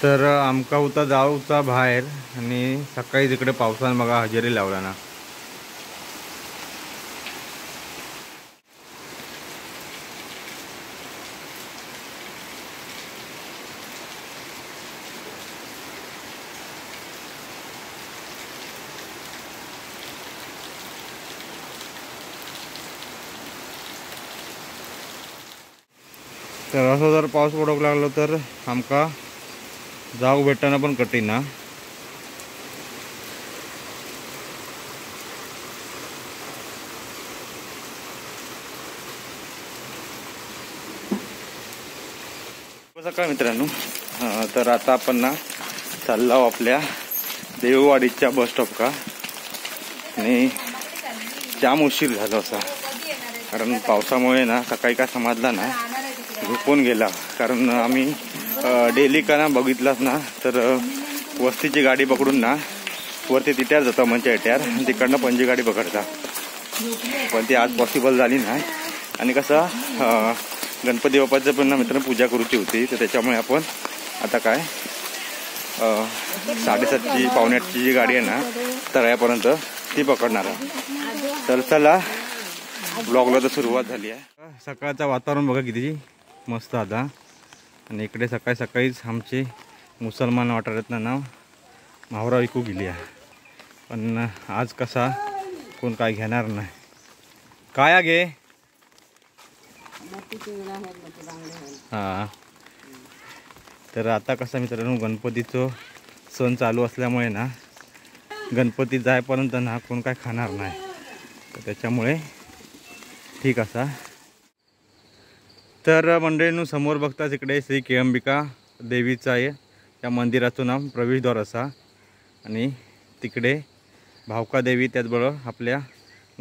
तर आमका होता जाऊचा बाहेर आणि सकाळी तिकडे पावसानं बघा हजेरी लावला ना। तर असं जर पाऊस पडूक लागलो तर आमका जाऊ भेटताना पण कठीण ना। सकाळ मित्रांनो, तर आता आपण ना चाललो आपल्या देववाडीच्या बस स्टॉप का आणि जाम उशीर झाला असा, कारण पावसामुळे ना सकाळी काय समजला ना, झोपून गेला। कारण आम्ही डेली का ना बघितलाच ना तर वस्तीची गाडी पकडून ना वरती तिट्यार जाता म्हणजे एट्यार, तिकडनं पणजी गाडी पकडता, पण ती आज पॉसिबल झाली नाही। आणि कसं गणपती बाप्पाचं पण ना मित्रांनो पूजा करूची होती, तर त्याच्यामुळे आपण आता काय 7:30ची 7:45ची जी गाडी आहे ना तळ्यापर्यंत ती पकडणार आहे। तर चला ब्लॉगला तर सुरुवात झाली आहे। सकाळचं वातावरण बघा किती मस्त आता, आणि इकडे सकाळी सकाळीच आमचे मुसलमान वाटारातनं ना मावरा विकू गेली आहे, पण आज कसा कोण काय घेणार नाही। काय गे हां, तर आता कसं मित्रांनो गणपतीचं सण चालू असल्यामुळे ना गणपती जायपर्यंत ना कोण काय खाणार नाही, तर त्याच्यामुळे ठीक असा। तर मंडळींनो समोर बघताच इकडे श्री केळंबिका देवीचं आहे, त्या मंदिराचं नाव प्रवेशद्वार असा, आणि तिकडे भावका देवी, त्याचबरोबर आपल्या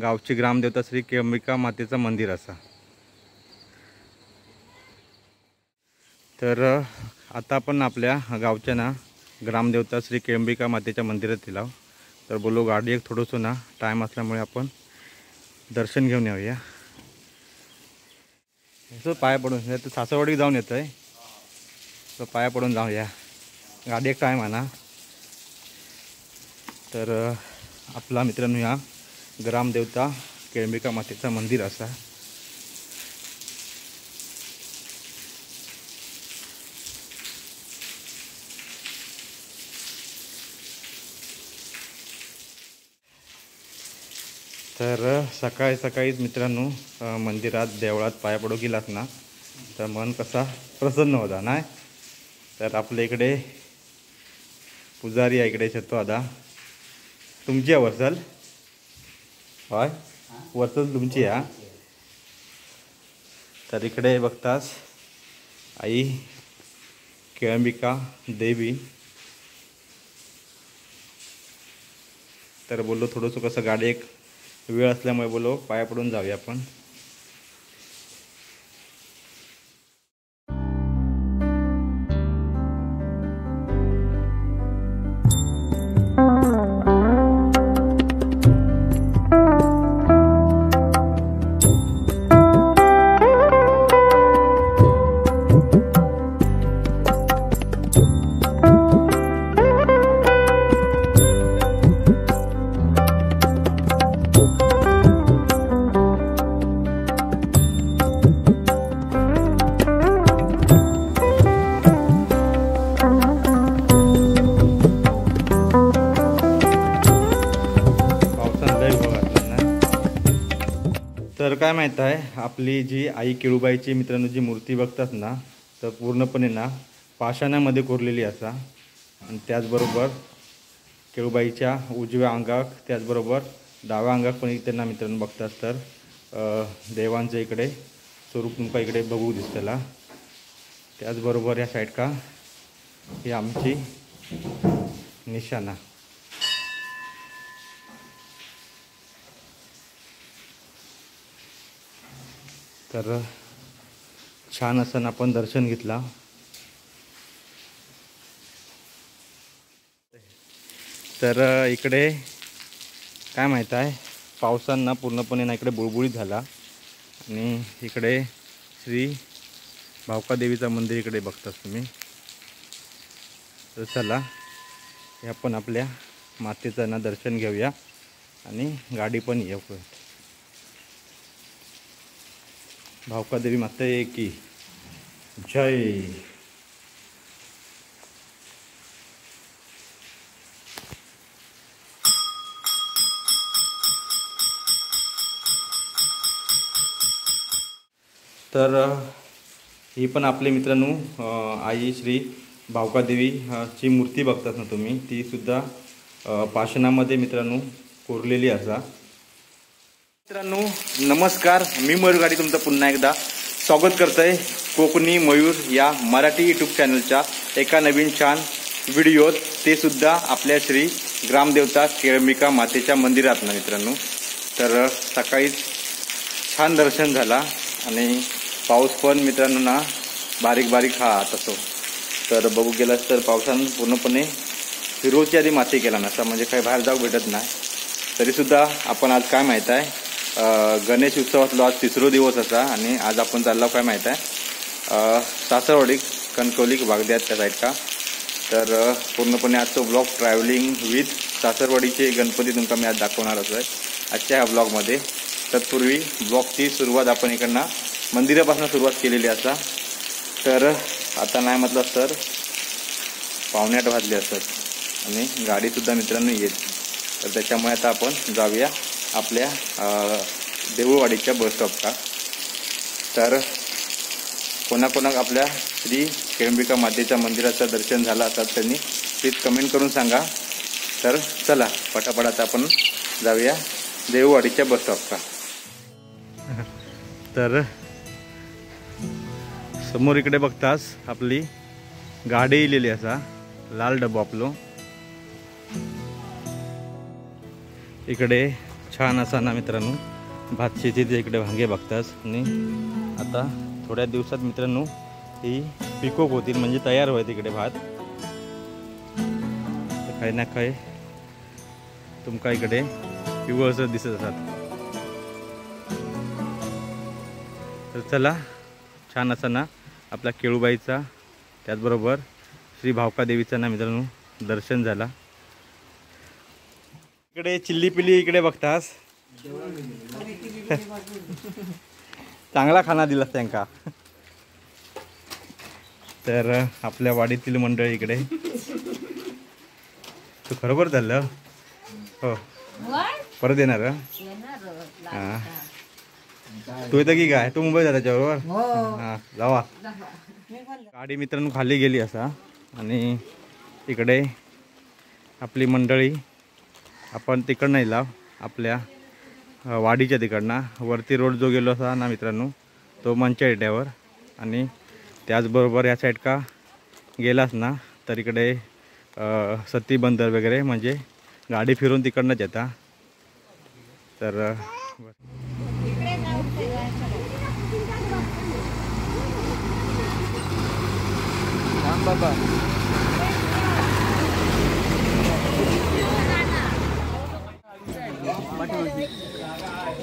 गावची ग्रामदेवता श्री केळंबिका मातेचं मंदिर असा। तर आता आपण आपल्या गावच्या ना ग्रामदेवता श्री केळंबिका मातेच्या मंदिरात येलो, तर बोलो गाडी एक थोडंसं ना टाईम असल्यामुळे आपण दर्शन घेऊन येऊया। असं पाया पडून तर सासवडी जाऊन येतो आहे, तर पाया पडून जाऊया, गाडी एक टाईम आहे ना। तर आपला मित्रांनो या ग्रामदेवता केळंबिका मातेचं मंदिर असा। तर सकाळी सकाळीच मित्रांनो मंदिरात देवळात पाया पडू गेलात ना तर मन कसा प्रसन्न होता नाही। तर आपल्या इकडे पुजारी आहे, इकडे छतो आता तुमची आहे वर्सल, होय वर्सल तुमची आहे। तर इकडे बघतास आई केळंबिका देवी, तर बोललो थोडंसं कसं गाडी एक वेळ असल्यामुळे बोलो पाया पडून जाऊया आपण। तर काय माहीत आहे, आपली जी आई केळूबाईची मित्रांनो जी मूर्ती बघतात ना तर पूर्णपणे ना पाषाणामध्ये कोरलेली असा, आणि त्याचबरोबर केळूबाईच्या उजव्या अंगाक त्याचबरोबर डाव्या अंगाक पण त्यांना मित्रांनो बघतात, तर देवांचं इकडे स्वरूप तुमका इकडे बघू दिसतला। त्याचबरोबर या साईड का ही आमची निशाणा। तर छान असं आपण दर्शन घेतला। तर इकडे काय माहीत आहे पावसानं पूर्णपणे ना इकडे बुळबुळीत झाला, आणि इकडे श्री भावका देवीचं मंदिर इकडे बघतास तुम्ही। तर चला हे आपण आपल्या मातेचं ना दर्शन घेऊया आणि गाडी पण येऊ. भावकादेवी माता की जय. तर ही पण आपले मित्रांनो आई श्री भावकादेवी ची मूर्ती बघतात ना तुम्ही, ती सुद्धा पाषाणामध्ये मित्रांनो कोरलेली असा. मित्रांनो नमस्कार, मी मयूर गाडी तुमचं पुन्हा एकदा स्वागत करतोय कोकणी मयूर या मराठी यूट्यूब चॅनलच्या एका नवीन छान व्हिडिओत, ते सुद्धा आपल्या श्री ग्रामदेवता केळंबिका मातेच्या मंदिरात ना मित्रांनो. तर सकाळीच छान दर्शन झाला आणि पाऊस पण मित्रांनो ना बारीक बारीक असतो. तर बघू गेलास तर पावसानं पूर्णपणे फिरोची आधी माती केला नसता, म्हणजे काही बाहेर जाऊ भेटत नाही. तरीसुद्धा आपण आज काय माहीत आहे, गणेश उत्सवातला आज 3रा दिवस असा आणि आज आपण चाललो काय माहीत आहे सासरवाडी कणकवली बागद्यात त्या साईड का. तर पूर्णपणे आजचं ब्लॉग ट्रॅव्हलिंग विथ सासरवाडीचे गणपती तुमका मी आज दाखवणार असं आहे आजच्या ह्या ब्लॉगमध्ये. तत्पूर्वी ब्लॉगची सुरुवात आपण इकडनं मंदिरापासून सुरुवात केलेली असा. तर आता नाही म्हटलं तर 7:45 वाजले असतात आणि गाडीसुद्धा मित्रांनो येत. तर त्याच्यामुळे आता आपण जाऊया आपल्या देऊळवाडीच्या बस स्टॉपला. तर कोणाकोणाक आपल्या श्री केळंबिका मातेच्या मंदिराचं दर्शन झालं असतात त्यांनी प्लीज कमेंट करून सांगा. तर चला पटापट आता आपण जाऊया देऊळवाडीच्या बस स्टॉपला. तर समोर इकडे बघतास आपली गाडी इलेली असा, लाल डब्बा आपलो. इकडे छान असा ना मित्रांनो भात शेतीचे इकडे वांगे बघतास. आणि आता थोड्या दिवसात मित्रांनो ही पिकोक होतील, म्हणजे तयार होईल इकडे भात. काही ना काही तुमका इकडे पिवळसर दिसत असतात. तर चला छान असा ना आपला केळूबाईचा त्याचबरोबर श्री भावकादेवीचा ना मित्रांनो दर्शन झाला. इकडे चिल्ली पिल्ली इकडे बघतास चांगला खाना दिलास त्यांका. तर आपल्या वाडीतील मंडळी इकडे. तू खरोबर झालं हो, परत येणार हां. तू येतं की काय, तू मुंबई जाता त्याच्याबरोबर हां जावा. गाडी मित्रांनो खाली गेली असा आणि इकडे आपली मंडळी आपण तिकडनं येला आपल्या वाडीच्या तिकडनं वरती रोड जो गेलो असा ना मित्रांनो तो मंचा एड्यावर. आणि त्याचबरोबर या साईड का गेलास ना तर इकडे सती बंदर वगैरे, म्हणजे गाडी फिरून तिकडनंच येता. तर बाबा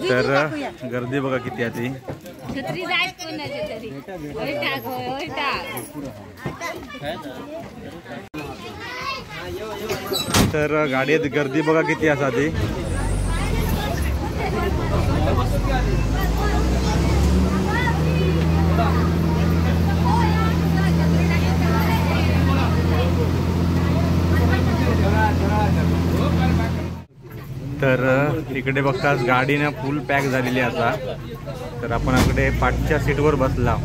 तर गर्दी बघा किती आहे ती. तर गाडीत गर्दी बघा किती असा ती. तर इकडे बघताच गाडीने फुल पॅक झालेली असा. तर आपण इकडे पाठच्या सीटवर बसला.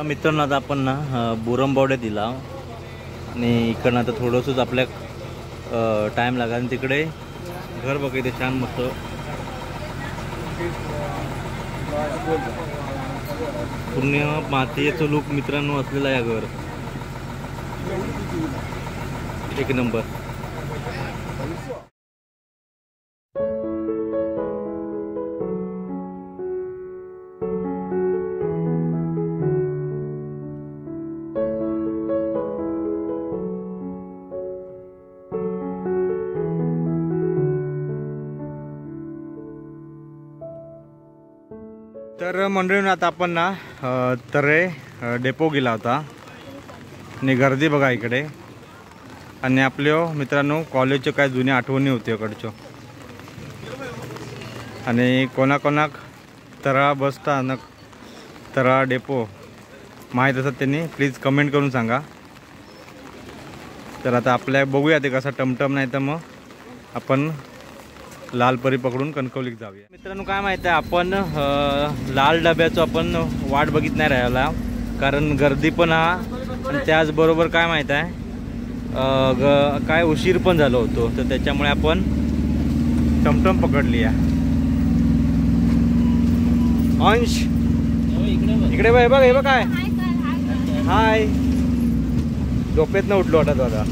मित्रांनो आता आपण ना बोरंबावड्यात दिला आणि इकडनं आता थोडंसंच आपल्या टाईम लागला. आणि तिकडे घर बघा इथे छान मस्त पूर्ण मातीचं लूक मित्रांनो असलेला या घर. एक नंबर. तर मंडळीनं आता आपण ना तरे डेपो गेला होता आणि गर्दी बघा इकडे. आणि आपल्या मित्रांनो कॉलेजच्या काय जुन्या आठवणी होती इकडच्या. आणि कोणाकोणाक तरा बस स्थानक तरा डेपो माहीत असतात त्यांनी प्लीज कमेंट करून सांगा. तर आता आपल्या बघूया ते कसा टमटम नाही तर मग आपण लालपरी पकडून कणकवलीत जाऊया. मित्रांनो काय माहिती आहे आपण लाल डब्याचं आपण वाट बघित नाही राहिला कारण गर्दी पण हा आणि त्याचबरोबर काय माहिती आहे काय उशीर पण झालो होतो तर त्याच्यामुळे आपण टमटम पकडली आहे. अंश इकडे बघ हे बघ काय हाय झोपेतनं उठलो होता दादा.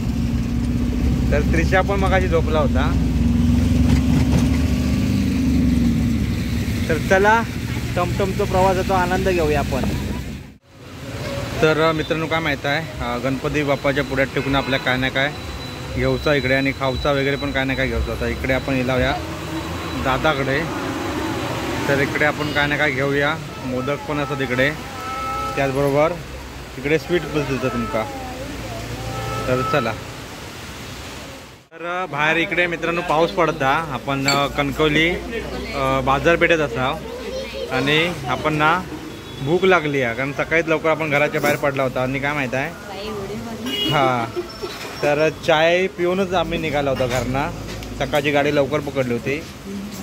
तर त्रिशा पण मगाशी झोपला होता. तर चला टमटमचा प्रवासाचा आनंद घेऊया आपण. तर मित्रांनो काय माहीत आहे गणपती बाप्पाच्या पुढ्यात टेकून आपल्या काय ना काय घेऊचा इकडे आणि खाऊचा वगैरे पण काय ना काय घेऊचा होता. इकडे आपण येऊया दादाकडे. तर इकडे आपण काय ना काय घेऊया. मोदक पण असतात इकडे त्याचबरोबर इकडे स्वीट पण देतात तुमका. तर चला. तर बाहेर इकडे मित्रांनो पाऊस पडता आपण कणकवली बाजारपेठेत असाव आणि आपण ना भूक लागली आहे कारण सकाळीच लवकर आपण घराच्या बाहेर पडला होता. आणि काय माहीत आहे हां तर चाय पिऊनच आम्ही निघाला होता घरना. सकाळची गाडी लवकर पकडली होती.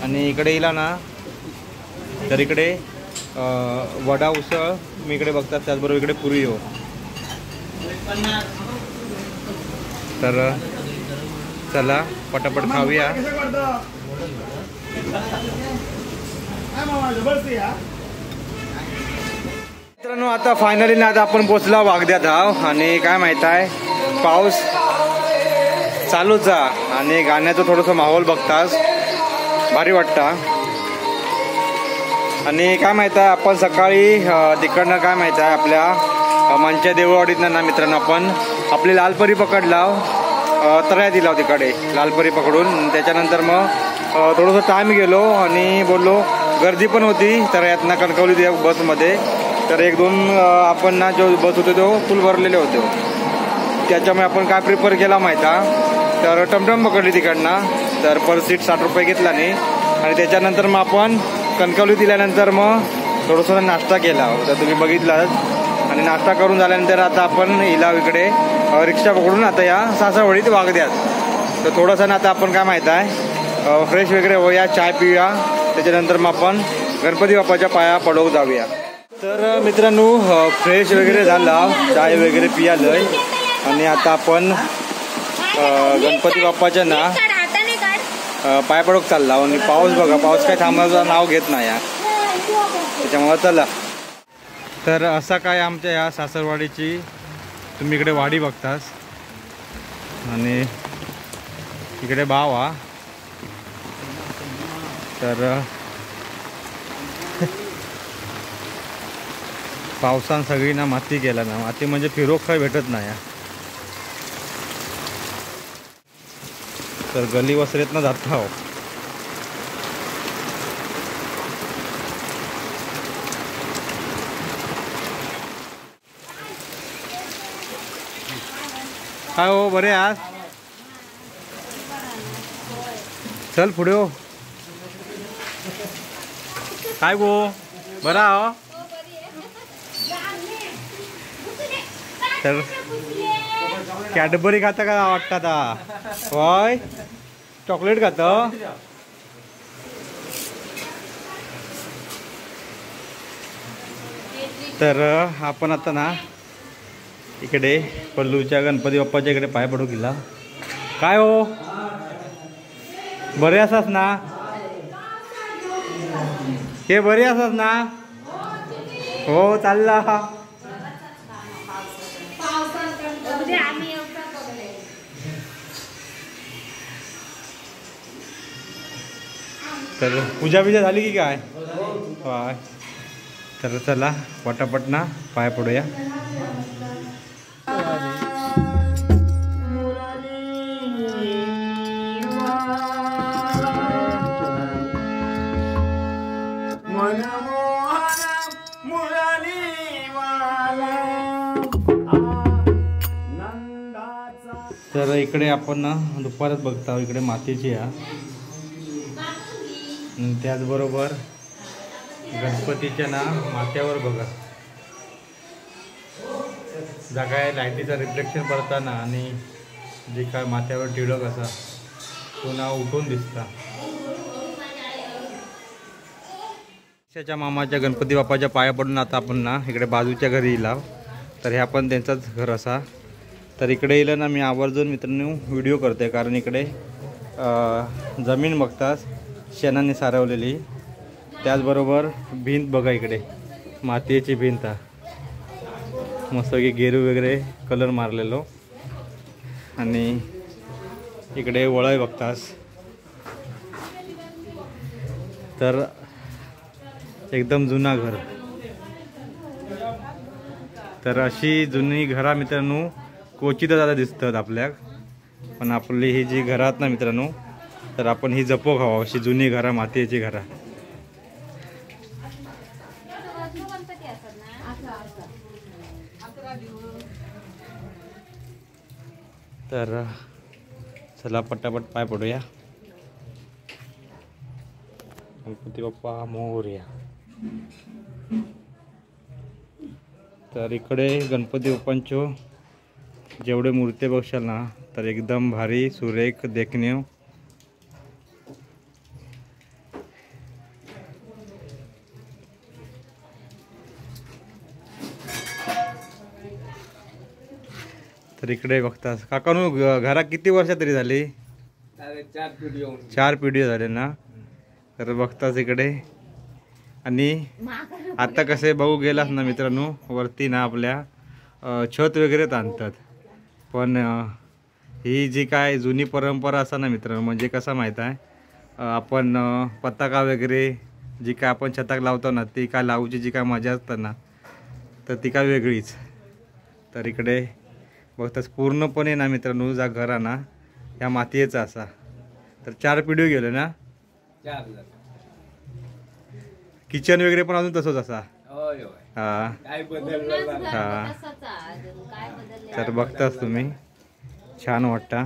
आणि इकडे येला ना तर इकडे वडा उसळ मी इकडे बघतात त्याचबरोबर इकडे पुरी हो. तर चला पटापट खाऊया. मित्रांनो आता फायनली ना आता आपण पोचला वागद्यात आहो. आणि काय माहित आहे पाऊस चालूच आहे आणि गाण्याचं थोडंसं माहोल बघताच भारी वाटतं. आणि काय माहित आहे आपण सकाळी तिकडनं काय माहित आहे आपल्या मंच्या देववाडीतनं ना मित्रांनो आपण आपली लालपरी पकडला तऱ्या दिला तिकडे लालपरी पकडून. त्याच्यानंतर मग थोडंसं टाईम गेलो आणि बोललो गर्दी पण होती तऱ्यातनं कणकवली बसमध्ये. तर एक दोन आपण ना जो बस होते तो फुल भरलेले होते त्याच्यामुळे आपण काय प्रिफर केला माहीत आहे तर टमटम पकडली तिकडनं. तर पर सीट 60 रुपये घेतला नाही. आणि त्याच्यानंतर मग आपण कणकवली दिल्यानंतर मग थोडंसं नाश्ता केला तर तुम्ही बघितलाच. आणि नाश्ता करून झाल्यानंतर आता आपण इलाव इकडे रिक्षा पकडून आता या सासवडीत वागद्यात. तर थोडंसं ना आता आपण काय माहीत आहे फ्रेश वगैरे होऊया चाय पिऊया. त्याच्यानंतर मग आपण गणपती बाप्पाच्या पाया पडवू जाऊया. तर मित्रांनो फ्रेश वगैरे झाला चाय वगैरे पियालंय आणि आता आपण गणपती बाप्पाच्या ना पाय पडूक चालला. आणि पाऊस बघा पाऊस काय थांबायचं नाव घेत नाही त्याच्यामुळे चला. तर असा काय आमच्या या सासरवाडीची तुम्ही इकडे वाडी बघतास. आणि इकडे भाव हा तर पावसान सगळी ना माती गेला ना. माती म्हणजे फिरोक काय भेटत नाही. तर गली वसरेत ना जात हो. काय हो बरे आज चल पुढे हो. काय गो बरा हो. तर कॅडबरी खाता का वाटतं आता होय चॉकलेट खातं. तर आपण आता ना इकडे पल्लूच्या गणपती बाप्पाच्या इकडे पाय पडू गेला. काय हो बरे असास ना. हे बरे असास ना. हो चालला. तर पूजा बिजा झाली की काय? वा. तर चला पटापट ना पाय पडूया. तर इकडे आपण ना दुपारच बघता इकडे मातीची आहे. त्याचबरोबर गणपतीच्या ना माथ्यावर बघा जा काय लाईटीचा रिफ्लेक्शन पडताना आणि जे काय माथ्यावर टिळक असा तो ना उठून दिसता. च्या मामाच्या गणपती बाप्पाच्या पाया पडून आता आपण ना इकडे बाजूच्या घरी येईल. तर ह्या पण त्यांचंच घर असा. तर इकडे येईल ना मी आवर्जून मित्रांनो व्हिडिओ करते कारण इकडे जमीन बघताच शेणाने सारवलेली. त्याचबरोबर भिंत बघा इकडे मातीची भिंत मस्त की गेरू वगैरे कलर मारलेलो. आणि इकडे वळय बघतास. तर एकदम जुना घर. तर अशी जुनी घरा मित्रांनो क्वचितच आता दिसतात आपल्याक. पण आपली ही जी घरात ना मित्रांनो तर आपण ही जपो खावा अशी जुनी घरा मातीची घरा. तर चला पटापट पाय पडूया. गणपती बाप्पा मोरया. तर इकडे गणपती बाप्पांचो जेवढे मूर्ती बघशाल ना तर एकदम भारी सुरेख देखणे. तर इकडे बघतास काकानू घरा किती वर्ष तरी झाली? 4 पिढी झाले ना. तर बघतास इकडे. आणि आता कसे बघू गेलास ना मित्रांनो वरती ना आपल्या छत वगैरे ताणतात. पण ही जी काय जुनी परंपरा असा ना मित्रांनो म्हणजे कसं माहीत आहे आपण पताका वगैरे जी काय आपण छताक लावतो ना ती काय लावूची जी काय मजा असतात ना तर ती काय वेगळीच. तर इकडे बघताच पूर्णपणे ना मित्रांनो जा घर ना ह्या मातीचा असा. तर 4 पिढी गेले ना. किचन वगैरे पण अजून तसंच असा. हा हा. तर बघताच तुम्ही छान वाटता.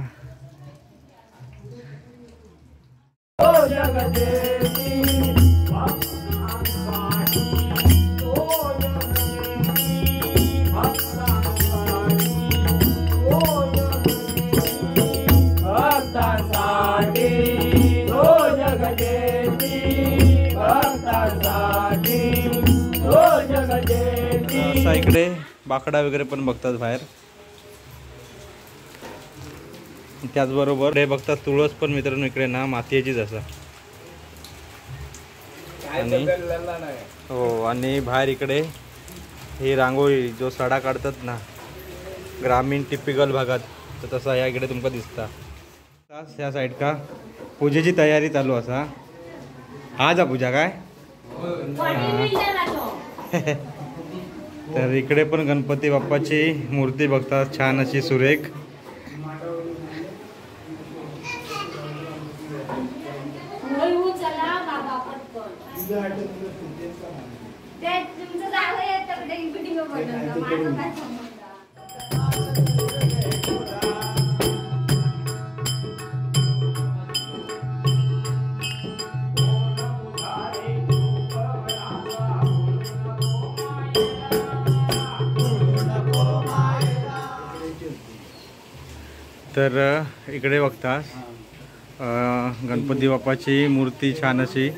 असा इकडे बाकडा वगैरे पण बघतात बाहेर. त्याचबरोबर हे बघतात तुळस पण मित्रांनो इकडे ना मातीचीच असा. आणि हो आणि बाहेर इकडे ही रांगोळी जो सडा काढतात ना ग्रामीण टिपिकल भागात तर तसा या इकडे तुमका दिसता. ह्या साईड का पूजेची तयारी चालू असा. आज पूजा काय तर इकडे पण गणपती बाप्पाची मूर्ती बघतात छान अशी सुरेख. तर इकडे बघतास गणपती बाप्पाची मूर्ती छान अशी.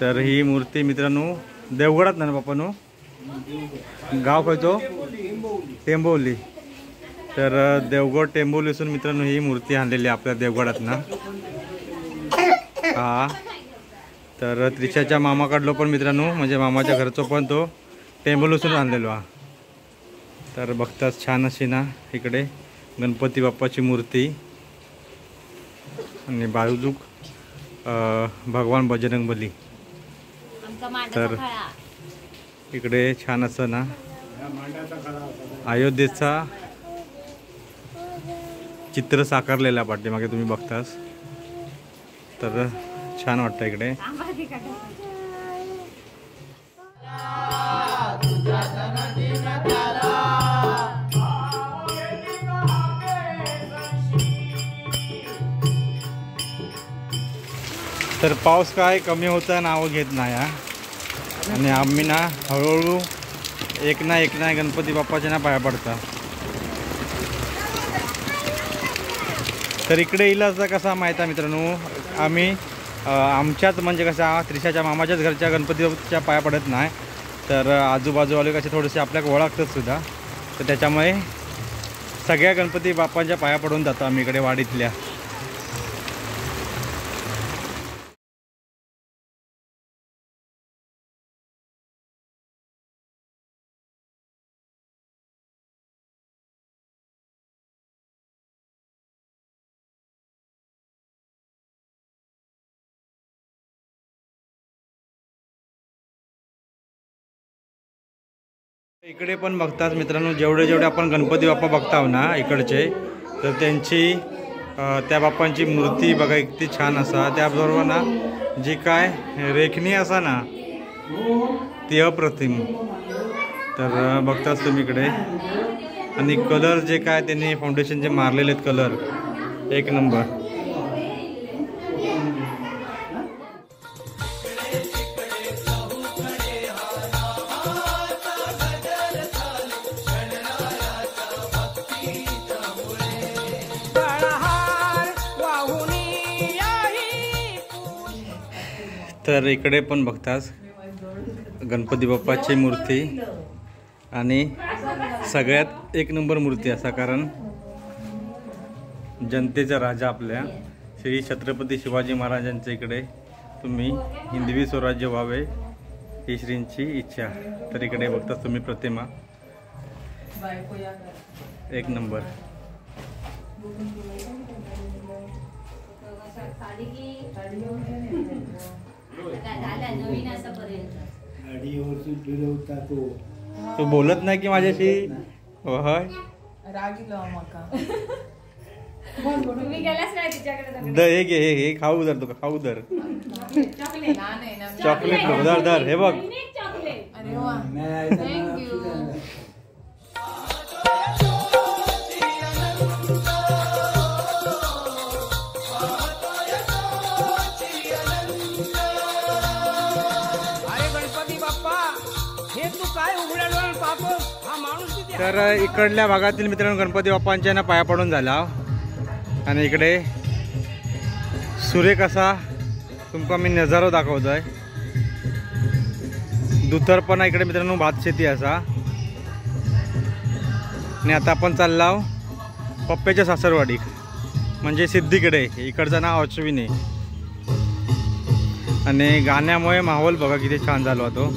तर ही मूर्ती मित्रांनो देवगडात ना बाप्पानो गाव खयचो टेंबोली. तर देवगड टेंबोलीसून मित्रांनो ही मूर्ती आणलेली आपल्या देवगडात ना. हा तर त्रिशाच्या मामाकडलो पण मित्रांनो म्हणजे मामाच्या घरचो पण तो टेंबोलीसून आणलेलो हा. तर बघताच छान अशी ना इकडे गणपती बाप्पाची मूर्ती. आणि बाजूक भगवान बजरंगबली. तर इकडे छान असं ना अयोध्येचा चित्र साकारलेलं आहे पाठीमागे तुम्ही बघतास. तर छान वाटतं इकडे. तर पाऊस काय कमी होता नाव घेत नाही हा. आणि आम्ही ना हळूहळू एक ना गणपती बाप्पाच्या ना पाया पडता. तर इकडे इलाचा कसा माहीत आहे मित्रांनो, आम्ही आमच्याच म्हणजे कसा त्रिशाच्या मामाच्याच घरच्या गणपतीच्या पाया पडत नाही. तर आजूबाजूवाले कसे थोडेसे आपल्याला ओळखतात सुद्धा. तर त्याच्यामुळे सगळ्या गणपती बाप्पांच्या पाया पडून जातो आम्ही इकडे वाडीतल्या. इकडे पण बघतात मित्रांनो, जेवढे आपण गणपती बाप्पा बघताव ना इकडचे, तर त्यांची त्या बाप्पांची मूर्ती बघा किती छान असा. त्याबरोबर ना जी काय रेखणी असा ना ती अप्रतिम. तर बघताच तुम्ही इकडे. आणि कलर जे काय त्यांनी फाउंडेशन जे मारलेले आहेत कलर एक नंबर. तर इकडे पण बघताच गणपती बाप्पाची मूर्ती आणि सगळ्यात एक नंबर मूर्ती असा. कारण जनतेचा राजा आपल्या श्री छत्रपती शिवाजी महाराजांच्या इकडे तुम्ही हिंदवी स्वराज्य व्हावे ही श्रींची इच्छा. तर इकडे बघताच तुम्ही प्रतिमा एक नंबर. तू बोलत नाही की माझ्याशी. होय हे घे हे खाऊ दर तुका खाऊ दर चॉकलेट दर दर हे बघ. तर इकडल्या भागातील मित्रांनो गणपती बाप्पांच्या ना पाया पडून झाला. आणि इकडे सूर्य कसा तुमका मी नजारा दाखवतोय. दुतर्फणा इकडे मित्रांनो भातशेती असा. आणि आता आपण चाललाव पप्प्याच्या सासरवाडी म्हणजे सिद्धीकडे. इकडचं नाव अश्विनी. आणि गाण्यामुळे माहोल बघा किती छान झाला होतो.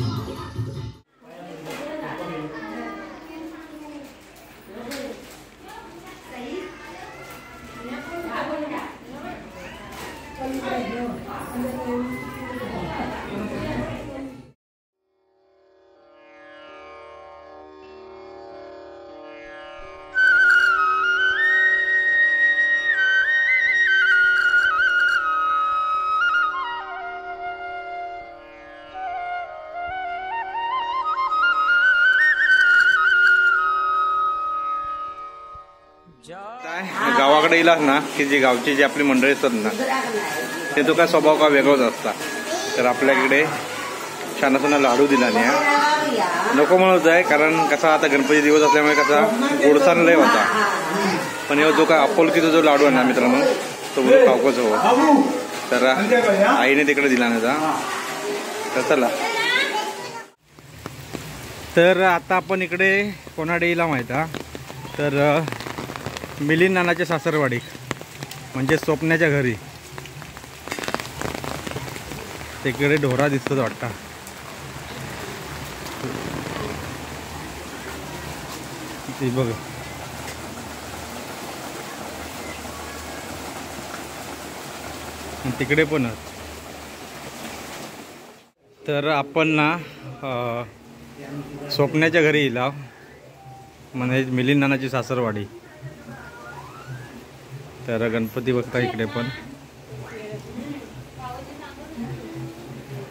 गावाकडे येलास ना की जी गावची जी आपली मंडळी असतात ना ते तो काय स्वभाव का वेगळाच असता. तर आपल्याकडे छान असं लाडू दिला नाही नको म्हणत आहे. कारण कसा आता गणपती दिवस असल्यामुळे कसा गोडसाण लय होता. पण जो काय आपुलकीचा जो लाडू आहे ना मित्रांनो तो खाऊकच हवं. तर आईने तिकडे दिला ना. तर चला. तर आता आपण इकडे कोणाडेला माहित आहे तर मिलिंद नानाच्या सासरवाडी म्हणजे स्वप्नाच्या घरी. तिकडे ढोरा दिसतो वाटता. ती बघ तिकडे पण तर आपण ना स्वप्नाच्या घरी येला म्हणजे मिलिंद नानाची सासरवाडी. तर गणपती बघता इकडे पण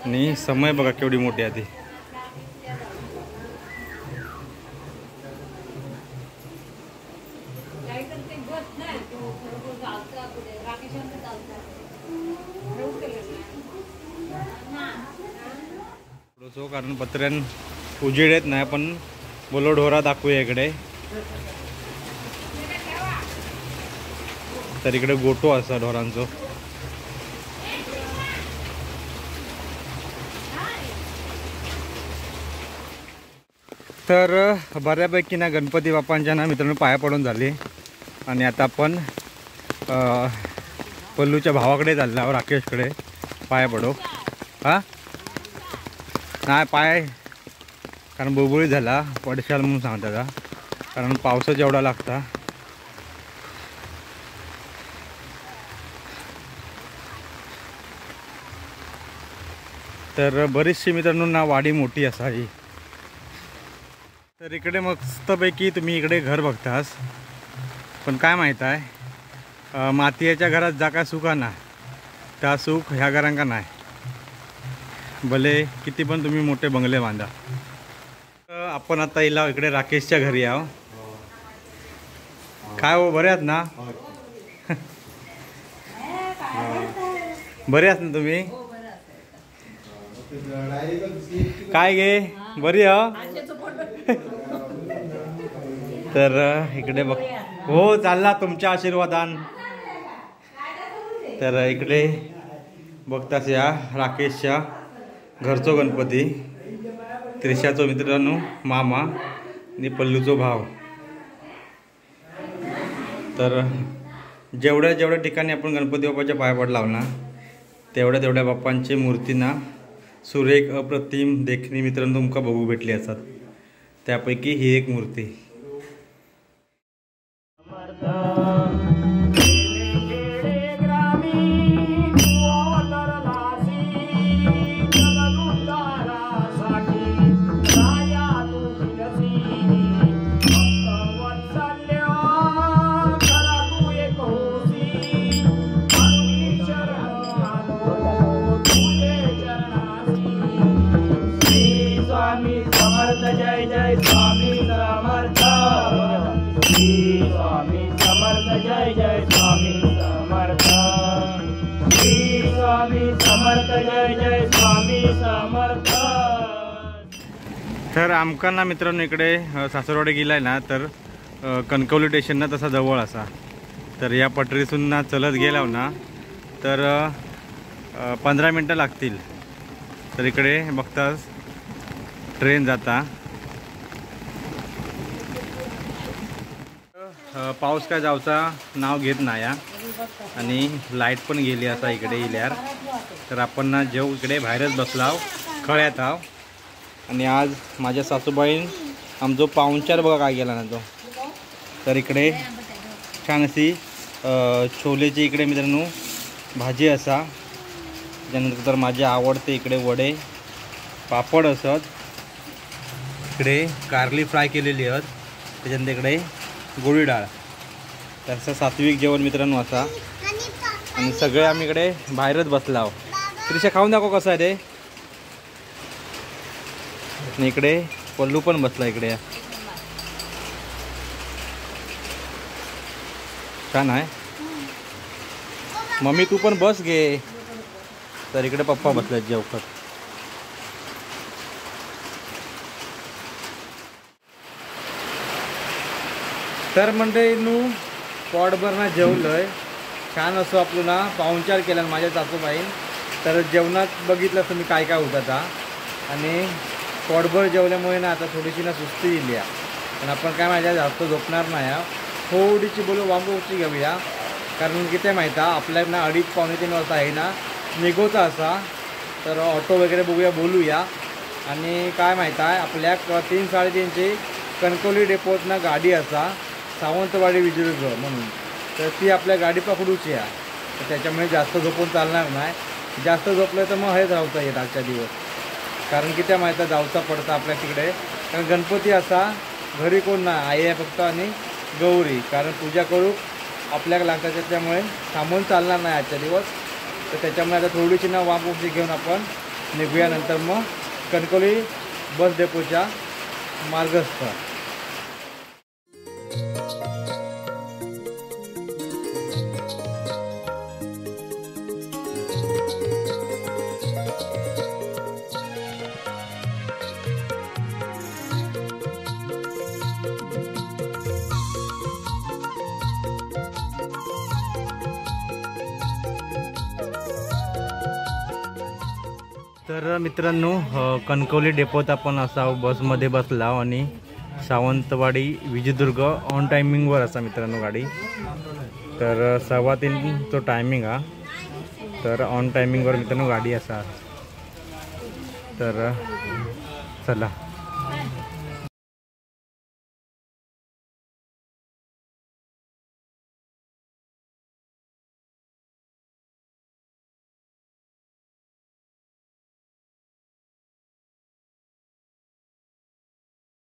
आणि समय बघा केवढी मोठी आहे ती. कारण पत्र्यान उजेड येत नाही, पण बोलो ढोरा दाखवूया इकडे. तर इकडे गोठो असा ढोरांचो. तर बऱ्यापैकी ना गणपती बाप्पांच्या ना मित्रांनो पाया पडून झाले आणि आता आपण पल्लूच्या भावाकडे चाललो, राकेशकडे पाया पडो. हा नाही पाय कारण बुळबुळीत झाला पडशाल म्हणून सांगता, कारण पावसाच एवढा लागता. तर बरीचशी मित्रांनो ना वाडी मोठी असा ही. तर इकडे मस्तपैकी तुम्ही इकडे घर बघतास, पण काय माहीत आहे मातीच्या घरात जा का सुख ना त्या सुख ह्या घरांका नाही. भले किती पण तुम्ही मोठे बंगले बांधा. आपण आता इला इकडे राकेशच्या घरी आहो. काय हो बरे आहात ना? बरे आहात ना तुम्ही? काय गे बरी हो? तर इकडे बघ हो चालला तुमच्या आशीर्वादान. तर इकडे बघतास या राकेशच्या घरचो गणपती, त्रिशाचो मित्रांनो मामा आणि पल्लूचो भाव. तर जेवढ्या जेवढ्या ठिकाणी आपण गणपती बाप्पाच्या पाया पडला ना तेवढ्या तेवढ्या बाप्पांची मूर्ती ना सुरेख अप्रतिम देखणी मित्रांनो तुमका बघू भेटली असतात. त्यापैकी ही एक मूर्ती. जय जय स्वामी समर्थ, श्री स्वामी समर्थ. जय जय स्वामी समर्थ, श्री स्वामी समर्थ. जय जय स्वामी समर्थ. तर आमका ना मित्रांनो इकडे सासरवाडी गेलाय ना तर कणकवली स्टेशन ना तसा जवळ असा. तर या पटरीतून ना चलत गेला ना तर 15 मिनटं लागतील. तर इकडे बघताच ट्रेन जाता. पाऊस काय जावचा नाव घेत नाही आणि लाईट पण गेली आता इकडे इल्यार. तर आपण ना जेव इकडे बाहेरच बसलाव खळ्यात आव. आणि आज माझ्या सासूबाईन आमचो पाहुणचार बघा काय गेला ना तो. तर इकडे छान अशी छोलेची इकडे मित्रांनो भाजी असा. त्यानंतर माझे आवडते इकडे वडे पापड असत. इकडे कारली फ्राय केलेली आहेत. त्याच्यानंतर इकडे गोळी डाळ. तसं सात्विक जेवण मित्रांनो असा. आणि सगळे आम्ही इकडे बाहेरच बसला आहो. त्रिशा खाऊन दाखव कसं आहे ते. आणि इकडे पल्लू पण बसला इकडे. छान आहे. मम्मी तू पण बस घे. तर इकडे पप्पा बसले जेवतात. तर मंडळींनो पोटभर ना जेवलोय. छान असं आपलं ना पाहुणचार केला माझ्या सासूबाईन. तर जेवणात बघितलं तुम्ही काय काय होता. आणि पोटभर जेवल्यामुळे ना आता थोडीशी ना सुस्ती दिली आहे. पण आपण काय माझ्या जास्त झोपणार नाही. थोडीशी बोलू वांबूची घेऊया. कारण किती माहीत आहे आपल्या ना 2:30-3 वाजता आहे ना निघोचा असा. तर ऑटो वगैरे बघूया बोलूया. आणि काय माहीत आहे आपल्या 3-3:30ची कणकवली डेपोत ना गाडी असा सावंतवाडी विजयदुर्ग म्हणून. तर ती आपल्या गाडी पकडूची आहे. तर त्याच्यामुळे जास्त झोपून चालणार नाही. जास्त झोपलं तर मग हेच राहता येत आजच्या दिवस. कारण की त्या माहिती जाऊचा पडता आपल्या तिकडे, कारण गणपती असा घरी कोण ना आई आहे फक्त आणि गौरी, कारण पूजा करू आपल्याला लागतात त्यामुळे थांबून चालणार नाही आजच्या दिवस. तर त्याच्यामुळे आता थोडीशी ना वामपुशी घेऊन आपण निघूया, नंतर मग कणकवली बस डेपोच्या मार्गस्थ. तर मित्रांनो कणकवली डेपोत आपण असा बसमध्ये बसला आणि सावंतवाडी विजयदुर्ग ऑन टायमिंगवर असा मित्रांनो गाडी. तर 3:15 तो टायमिंग हा. तर ऑन टायमिंगवर मित्रांनो गाडी असा. तर चला